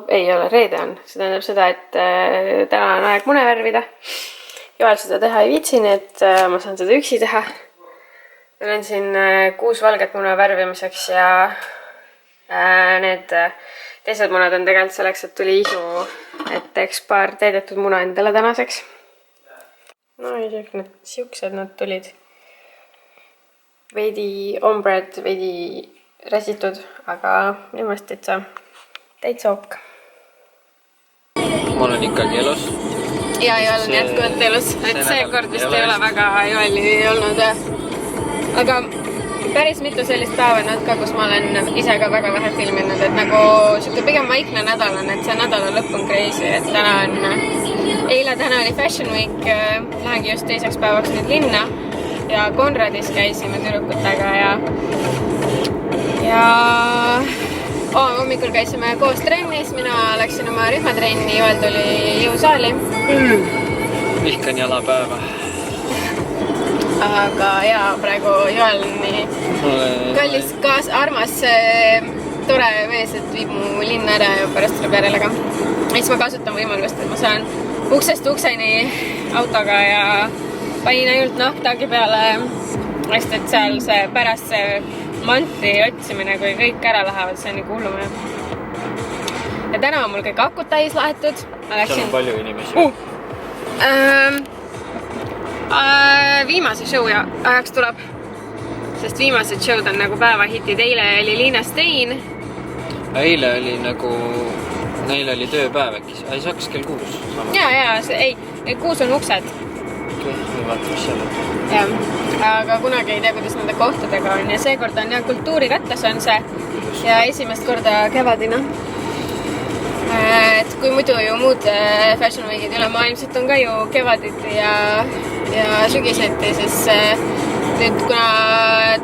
ei ole, reede on. See tähendab seda, et täna on aeg mune värvida. Joel seda teha ei viitsi, nii et ma saan seda üksi teha. Meil on siin 6 valget muna värvimiseks ja need teised munad on tegelikult selleks, et tuli isu, et teeks paar täidetud muna endale tänaseks. No isegi need siuksed nad tulid. Veidi ombred, veidi räsitud, aga minu meelest täitsa ok. Ma olen ikkagi elus. Ja Joel on jätkuvalt elus, et seekord vist ei ole väga Joeli olnud. Aga päris mitu sellist päeva on ka, kus ma olen ise ka väga vähe filminud, et nagu siuke pigem vaikne nädal on, et see nädala lõpp on crazy, et täna oli Fashion Week, lähengi just teiseks päevaks nüüd linna ja Konradis käisime tüdrukutega ja hommikul käisime koos trennis, mina läksin oma rühmatrenni, Joel tuli jõusaali. Vihkan jalapäeva. Aga jaa, praegu Joel on nii kallis, armas, tore mees, et viib mu linna ära ja pärast tuleb järele ka. Siis ma kasutan võimalust, et ma saan uksest ukseni autoga ja panin ainult naftagi peale, et seal pärast see manti otsimine, kui kõik ära lähevad, see on nagu hullume. Ja täna on mul kõik akud täis lahetud. Seal on palju inimesi. Viimase show ajaks tuleb, sest viimased showd on nagu päevahitid. Eile oli Liina Stein. Eile oli nagu, neil oli tööpäev äkki. Ei, see hakkas kell 6. Jaa, 6 on uksed. Okei, ei vaata, mis seal on. Jah, aga kunagi ei tea, kuidas nende kohtadega on. Ja seekord on kultuurirattas on see ja esimest korda kevadina. Et kui muidu ju muud Fashion Weekid ülemaailmselt on ka ju kevadid ja sügiseti, siis nüüd kuna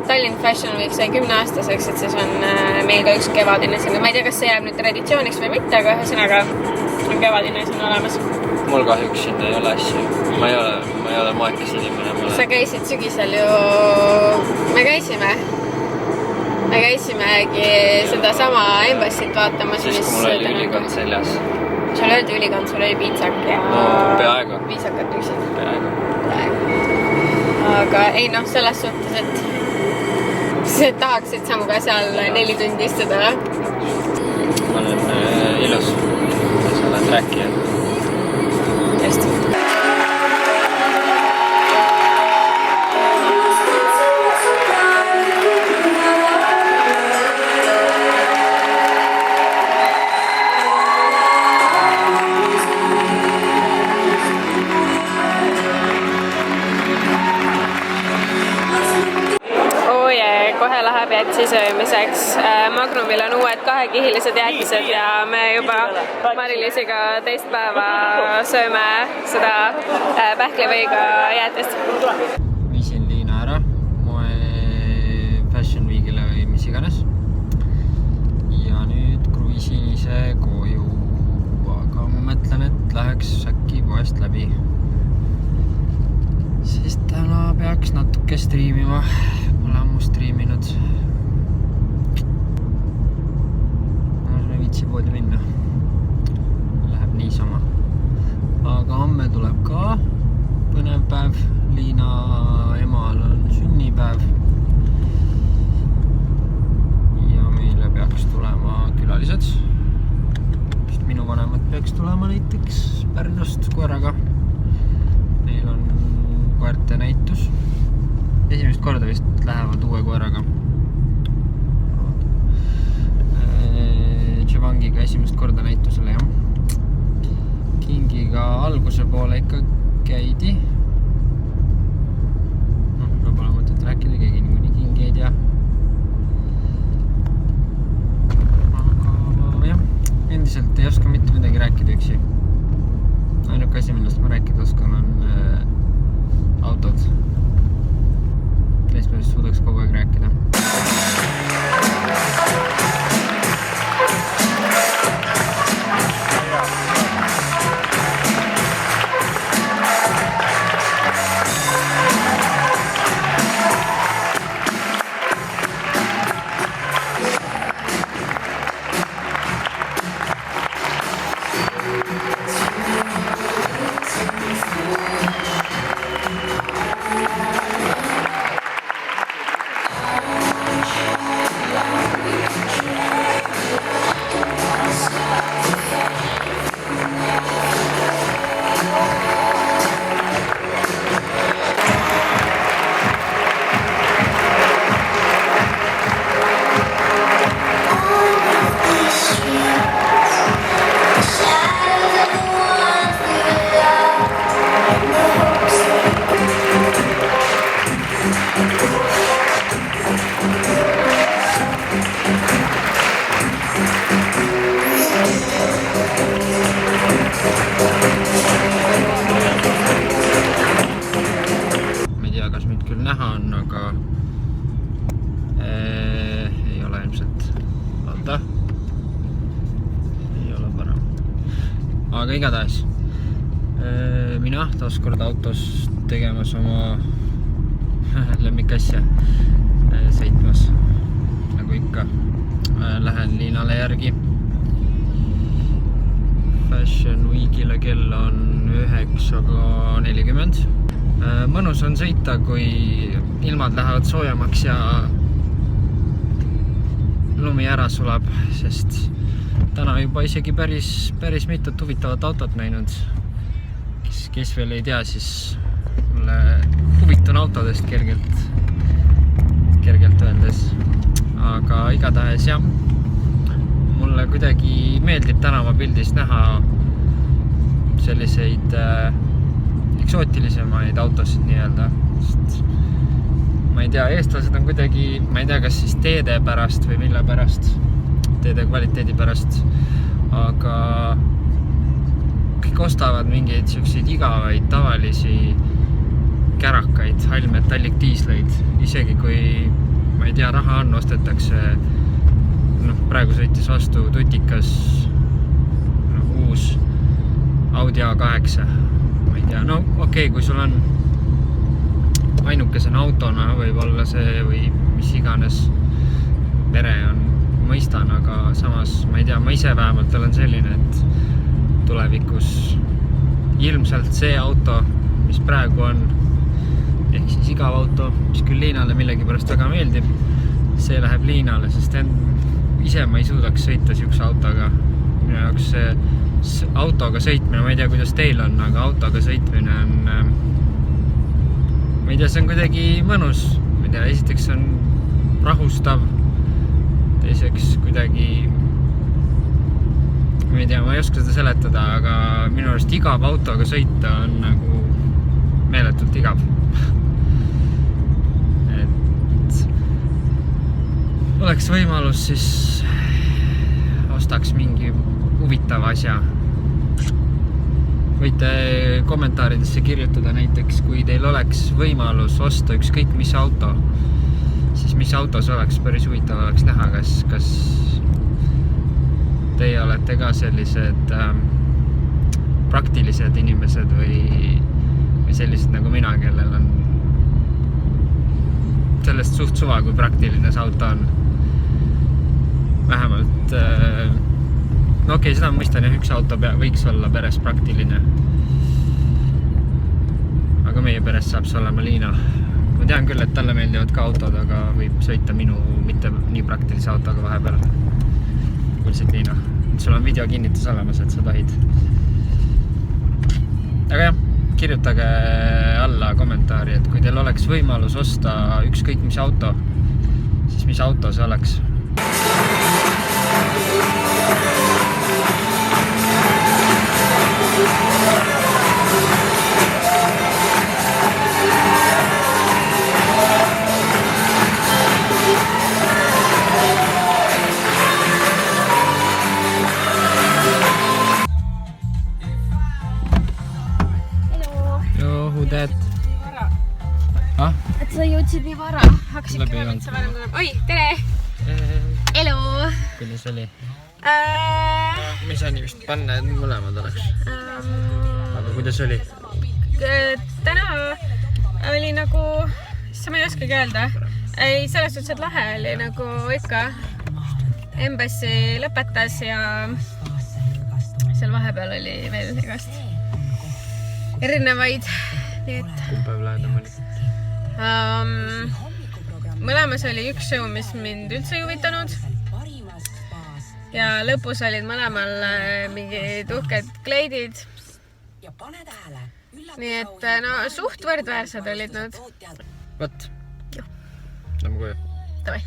Tallinn Fashion Week sai 10-aastaseks, et siis on meil ka üks kevadine sinna. Ma ei tea, kas see jääb nüüd traditsiooniks või mitte, aga ühesõnaga on kevadine siin olemas. Mul kahjuks sinna ei ole asju. Ma ei ole maekas inimene. Sa käisid sügisel ju, me käisimegi seda sama embassit vaatamas. Siis kui mul oli ülikond seljas. Sul öeldi ülikond, sul oli piitsak ja peaaegu. Piitsakad tüksid. Peaaegu. Aga ei selles suhtes, et sa tahaksid samuga seal 4 tundi istuda. Ma olen ilus. Sa oled rääkija. Just. Kohe läheb jätsi söömiseks. Magnumil on uued 2-kihilised jäätised ja me juba Mari-Liisiga teist päeva sööme seda pähklivõiga jäätist. Viisin Liina ära moe Fashion Weekile või mis iganes. Ja nüüd kruiisin ise koju. Aga ma mõtlen, et läheks äkki poest läbi. Sest täna peaks natuke striimima. Pole ammu striiminud. Ma viitsi poodi minna. Läheb niisama. Aga homme tuleb ka põnev päev. Liina emal on sünnipäev. Ja meile peaks tulema külalised. Just minu vanemad peaks tulema näiteks Pärnust koeraga. Neil on koerte näitus. Esimest korda vist lähevad uue koeraga. Tševangiga esimest korda näitusele, jah. Kingiga alguse poole ikka käidi. Võib-olla mõtet rääkida, keegi niikuinii Kingi ei tea. Aga jah, endiselt ei oska mitte midagi rääkida üksi. Ainuke asi, millest ma rääkida oskan, on autod. Neist ma vist suudaks kogu aeg rääkida. aga igatahes mina taaskord autos tegemas oma lemmikasja sõitmas nagu ikka. Lähen Liinale järgi. Fashion Weekile kell on 9:40. Mõnus on sõita, kui ilmad lähevad soojamaks ja lumi ära sulab, sest täna juba isegi päris mitut huvitavat autot näinud. Kes veel ei tea, siis mulle huvitun autodest kergelt öeldes. Aga igatahes jah, mulle kuidagi meeldib tänavapildis näha selliseid eksootilisemaid autosid nii-öelda. Ma ei tea, eestlased on kuidagi, ma ei tea, kas siis teede pärast või mille pärast, teede kvaliteedi pärast, aga kõik ostavad mingeid selliseid igavaid tavalisi kärakaid, hallmetallikdiisleid, isegi kui, ma ei tea, raha on, ostetakse, praegu sõitis vastu tutikas uus Audi A8, ma ei tea, no okei, kui sul on ainukesena autona võib olla see või mis iganes pere on, mõistan, aga samas, ma ei tea, ma ise vähemalt olen selline, et tulevikus ilmselt see auto, mis praegu on, ehk siis igav auto, mis küll Liinale millegipärast väga meeldib, see läheb Liinale, sest ise ma ei suudaks sõita siukse autoga. Minu jaoks see autoga sõitmine, ma ei tea, kuidas teil on, aga autoga sõitmine on, ma ei tea, see on kuidagi mõnus. Ma ei tea, esiteks on rahustav, teiseks kuidagi, ma ei tea, ma ei oska seda seletada, aga minu arust igav autoga sõita on nagu meeletult igav. Oleks võimalus, siis ostaks mingi huvitava asja. Võite kommentaaridesse kirjutada näiteks, kui teil oleks võimalus osta ükskõik mis auto, siis mis autos oleks päris huvitav oleks näha, kas teie olete ka sellised praktilised inimesed või sellised nagu mina, kellel on sellest suht suva, kui praktiline see auto on. Vähemalt, no okei, seda mõistan, jah, üks auto võiks olla peres praktiline. Aga meie peres saab see olema Liina. Ma tean küll, et talle meeldivad ka autod, aga võib sõita minu mitte nii praktilise autoga vahepeal. Kuulsid, Liina? Sul on video kinnitus olemas, et sa tohid. Aga jah, kirjutage alla kommentaari, et kui teil oleks võimalus osta ükskõik mis auto, siis mis auto see oleks? Et sa jõudsid nii vara, hakkasid kõvemitsa varem tulema. Oi, tere! Elu! Kuidas oli? Me ei saa nii vist panna, et mõlemad oleks. Aga kuidas oli? Täna oli nagu, ma ei oskagi öelda. Ei, selles suhtes, et lahe oli nagu ikka. Embassy lõpetas ja seal vahepeal oli veel igast erinevaid. Kumb päev lähedam oli? Mõlemas oli üks show, mis mind üldse ei huvitanud ja lõpus olid mõlemal mingid uhked kleidid, nii et no suht võrdväärsed olid nad. Võt, lähme koju. Tavai.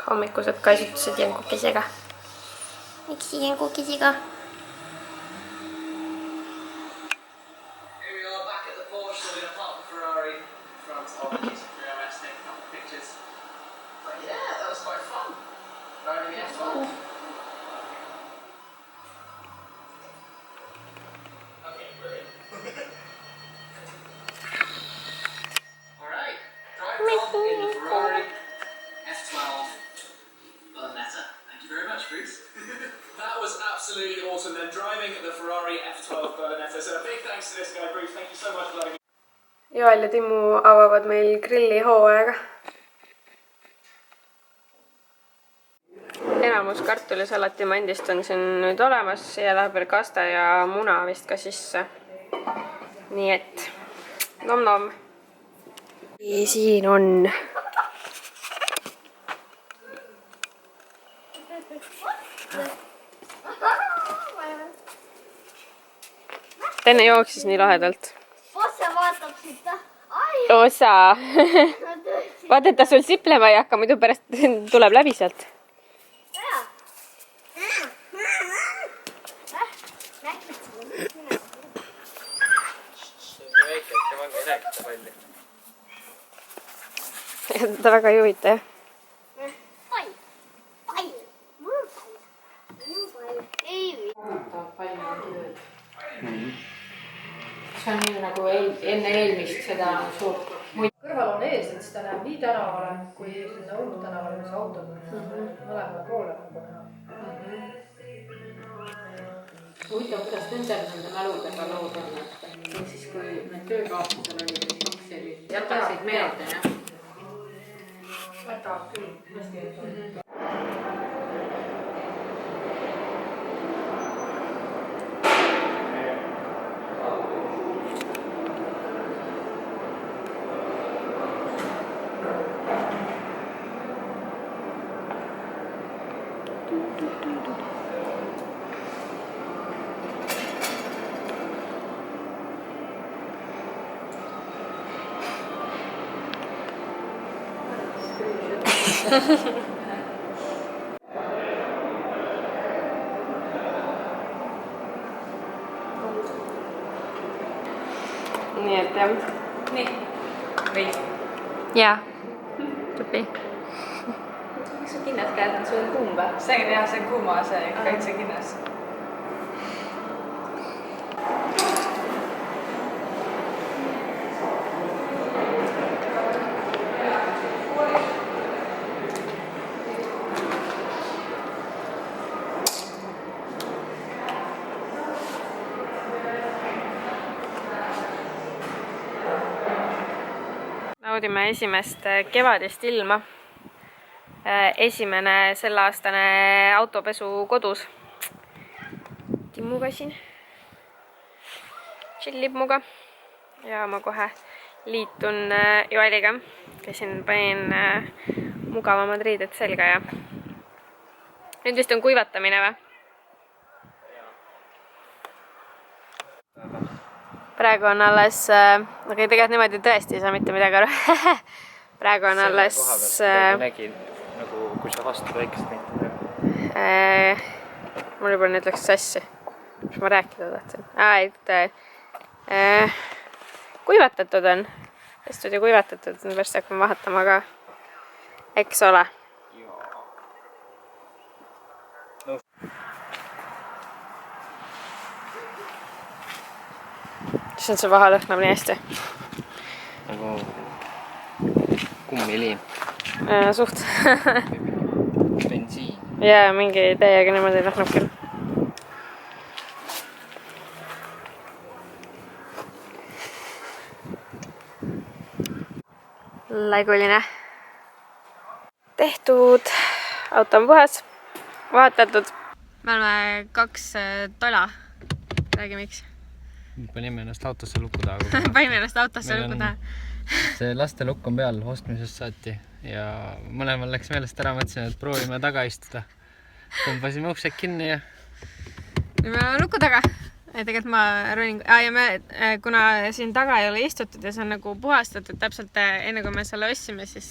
Hommikused kaisutused jänkukesega. Miks jänkukesega? Ferrari F12 Bernetta. Thank you very much. absolutely awesome. Then driving the Ferrari F12 Bernetta. So a big thanks to this guy, Bruce. Thank you so much for letting me. Joel ja Timmu avavad meil grilli hooaega. Enamus kartulisalati mandist on siin nüüd olemas. Siia läheb veel kasta ja muna vist ka sisse. Nii et nom-nom. Siin on Tenne jooksis nii lahedalt. Osa vaatab seda. Osa. Vaata, et ta sul siplema ei hakka, muidu pärast tuleb läbi sealt. Ta väga ei huvita, jah? See on nii nagu enne eelmist seda suurt. Kõrval on ees, et seda näeb nii tänavale kui sinna tänavale, kus autod on mõlemale poole nagu näha. Huvitav, kuidas nende mäludega lood on, et siis kui need töökaaslasel olid jätaksid meelde, jah? Võtab küll, hästi jätab. Nii et jah. Nii. Või? Jaa. Tupi. Miks su kinnas käed on sul kuum või? See on jah, see on kuuma, see kaitse kinnas. Naudime esimest kevadist ilma. Esimene selleaastane autopesu kodus. Timmuga siin. Chillib muga. Ja ma kohe liitun Joeliga. Käisin panin mugavamad riided selga ja nüüd vist on kuivatamine või? Praegu on alles, aga tegelikult niimoodi tõesti ei saa mitte midagi aru. Praegu on alles... Nägin, nagu kui sa vastu väikest näitad. Mul juba nüüd läks sassi. Mis ma rääkida tahtsin? Kuivatatud on. Pestud ja kuivatatud. Nüüd pärast hakkame vahatama ka. Eks ole. See on see vaha lõhnab nii hästi. Nagu kummiliim. Suht. Bensiin. Jaa, mingi täiega niimoodi lõhnab küll. Laiguline. Tehtud. Auto on puhas. Vahatatud. Me oleme 2 tola. Räägi miks. Panime ennast autosse luku taha. Panime ennast autosse luku taha. See laste lukk on peal ostmisest saati ja mõlemal läks meelest ära, mõtlesin, et proovime taga istuda. Tõmbasime uksed kinni ja... Me oleme luku taga. Tegelikult ma ronin... ja me, kuna siin taga ei ole istutud ja see on nagu puhastatud täpselt enne kui me selle ostsime, siis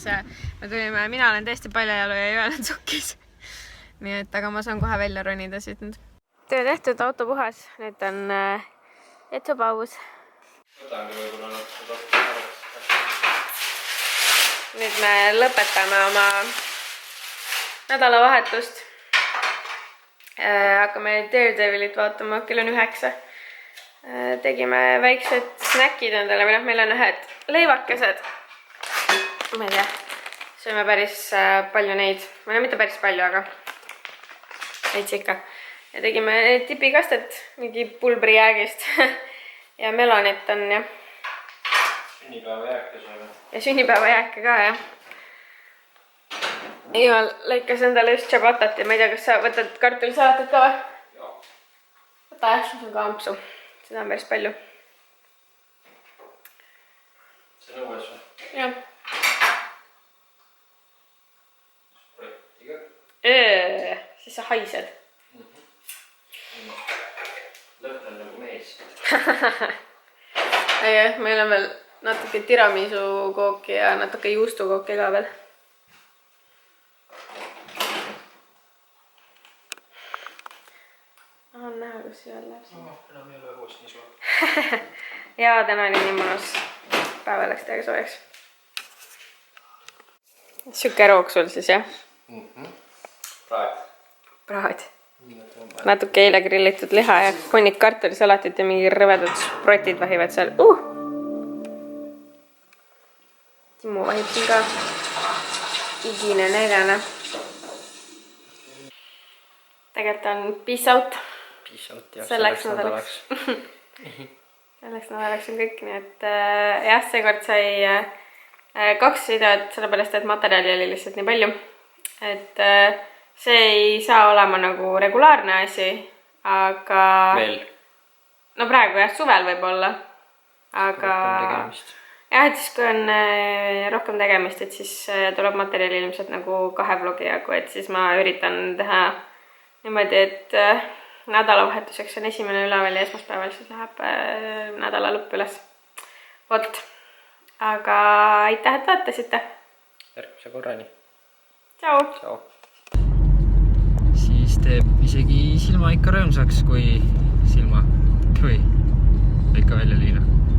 me tulime, mina olen täiesti paljajalu ja Joel on sukkis. Nii et, aga ma saan kohe välja ronida siit nüüd. Töö tehtud, auto puhas. Nüüd on etsupaus. Nüüd me lõpetame oma nädalavahetust. Hakkame Daredevilit vaatama, kell on 9. Tegime väiksed snäkid endale, või meil on ühed leivakesed. Ma ei tea, sööme päris palju neid. Või mitte päris palju, aga veits ikka. ja tegime tipikastet mingi pulbrijäägist ja melonit on ja sünnipäevajääke saime. Ja sünnipäevajääke ka jah. Igal lõikas endale just ciabattat ja ma ei tea, kas sa võtad kartulisalatit ka või? Jaa. Võta jah, see on ka ampsu. Seda on päris palju. See on õues või? Jah. Projektiga. Siis sa haised. Lõhn on nagu mees. Ei, meil on veel natuke tiramisu kooki ja natuke juustukooki ka veel. On näha, kus see läheb. Enam ei ole õues nii suur. Ja täna oli nii mõnus. Päeva läks täiega soojaks. Siuke roog sul siis, jah? Praad. Natuke eile grillitud liha ja hunnik kartulisalatit ja mingi rõvedud sprotid vahivad seal. Timmu vahib siin ka. Igine näljane. Tegelikult on peace out. Selleks nädalaks. Selleks nädalaks on kõik, nii et jah, seekord sai 2 videot, sellepärast et materjali oli lihtsalt nii palju. Et see ei saa olema nagu regulaarne asi, aga... Veel. No praegu jah, suvel võib olla. Aga... jah, et siis kui on rohkem tegemist, et siis tuleb materjali ilmselt nagu 2 vlogi jagu, et siis ma üritan teha niimoodi, et nädalavahetuseks on esimene üleval ja esmaspäeval siis läheb nädala lõpp üles. Vot. Aga aitäh, et vaatasite. Järgmise korrani. Tšau. Tšau. Siis teeb isegi silma ikka rõõmsaks, kui silma